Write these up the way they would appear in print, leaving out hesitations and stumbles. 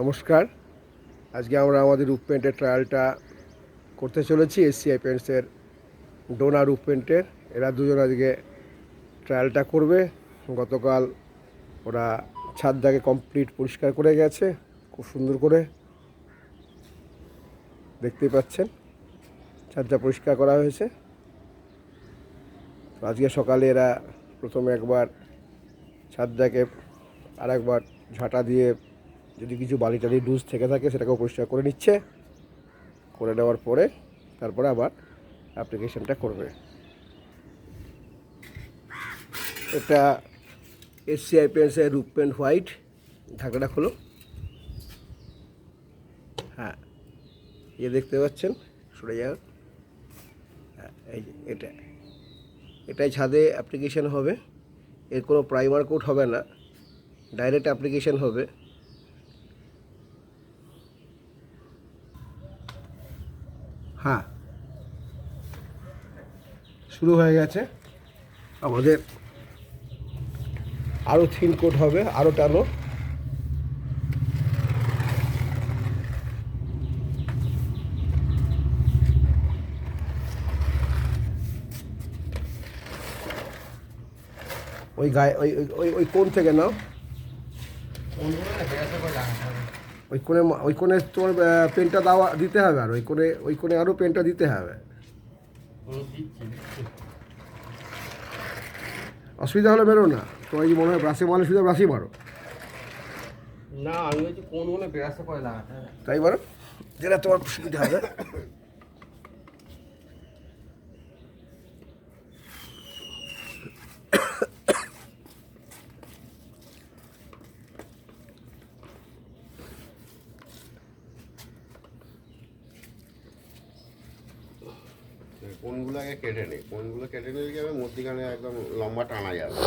নমস্কার। আজকে আমরা আমাদের রুফ পেন্টের ট্রায়ালটা করতে চলেছি এসসিআই পেন্টসের ডোনা রুফ পেন্টের। এরা দুজন আজকে ট্রায়ালটা করবে। গতকাল ওরা ছাদটাকে কমপ্লিট পরিষ্কার করে গেছে, খুব সুন্দর করে দেখতেই পাচ্ছেন ছাদটা পরিষ্কার করা হয়েছে। তো আজকে সকালে এরা প্রথমে একবার ছাদটাকে আর একবার ঝাঁটা দিয়ে যদি কিছু বালি টালি ডুজ থেকে থাকে সেটাকেও পরিষ্কার করে নিচ্ছে। করে নেওয়ার পরে তারপরে আবার অ্যাপ্লিকেশনটা করবে। এটা এসসিআই পেন্টসের রুফ পেন্ট হোয়াইট। ঢাকাটা খোলো। হ্যাঁ, দেখতে পাচ্ছেন, সরে যাও। হ্যাঁ, এই যে এটাই ছাদে অ্যাপ্লিকেশন হবে। এর কোনো প্রাইমার কোট হবে না, ডাইরেক্ট অ্যাপ্লিকেশন হবে। হ্যাঁ, শুরু হয়ে গেছে। আমাদের আরও থিন কোট হবে, আরও টানো। ওই গায়ে ওই ওই ওই কোণ থেকে নাও। ওই কোণে তোমার পেনটা দিতে হবে, আর ওই কোণে আরও পেনটা দিতে হবে। অসুবিধা হলে বেরো না। তোমার কি মনে হয় ব্রাশে মারলে শুধু ব্রাশই মারো? না, আমি বলছি কোনগুলো বেরাসে করে লাগাতে হবে। তাই বলো, যেটা তোমার সুবিধা হবে। কোনগুলো আগে কেটে নেই, কোনগুলো কেটে নিলে যাবে মধ্যিখানে একদম লম্বা টানা যাবে।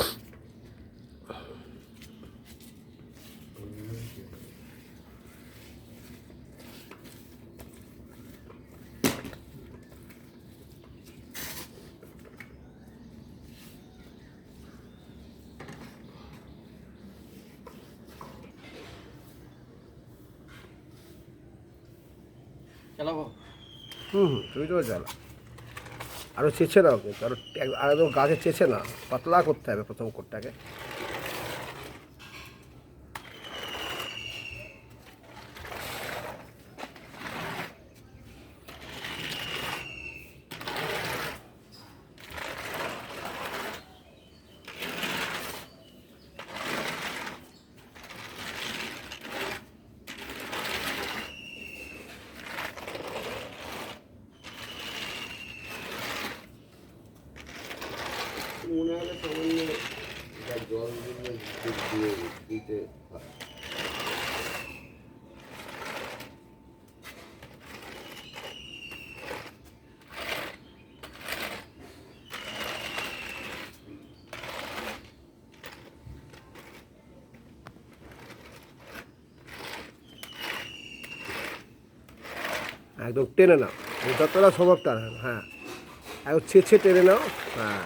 চালাবো। তুমি তো জানো। আরও চেঁচে নাও, কিন্তু আরও একদম গাছে চেঁচে না, পাতলা করতে হবে প্রথম কোটটাকে। মনে হলে সামান্য জল দিয়ে দিতে হয়। একদম টেনে নাও, যতটা সম্ভব টানা। হ্যাঁ, একদম ছেঁচে টেনে নাও। হ্যাঁ,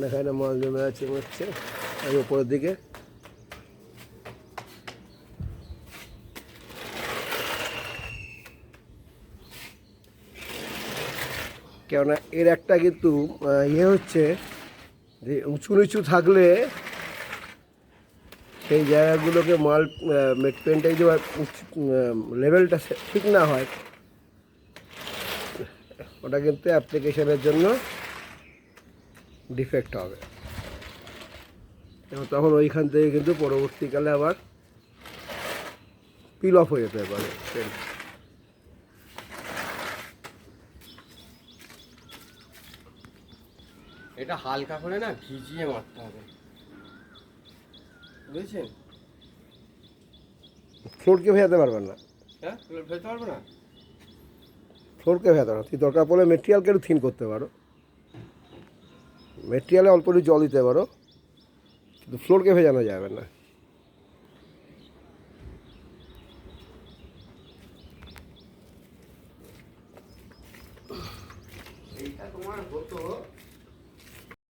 এখানে মাল জমে আছে হচ্ছে উপরের দিকে। কেননা এর একটা কিন্তু হচ্ছে যে উঁচু নিচু থাকলে সেই জায়গাগুলোকে মাল পেন্টের যে লেভেলটা ঠিক না হয়, ওটা কিন্তু অ্যাপ্লিকেশনের জন্য ডিফেক্ট হবে। এবং তখন ওইখান থেকে কিন্তু পরবর্তীকালে আবার পিল অফ হয়ে যেতে পারে পেন্ট। এটা হালকা করে না ভিজিয়ে মারতে হবে, বুঝেছেন? ফ্লোরকে ভেজাতে পারবেন না, হ্যাঁ, ফেলতে পারবে না। ফ্লোরকে ভেজাতে পারো। তুই দরকার পড়লে মেটেরিয়ালকে একটু থিন করতে পারো, মেটেরিয়ালে অল্প একটু জল দিতে পারো, কিন্তু ফ্লোরকে ভেজানো যাবে না। এইটা তোমার হতো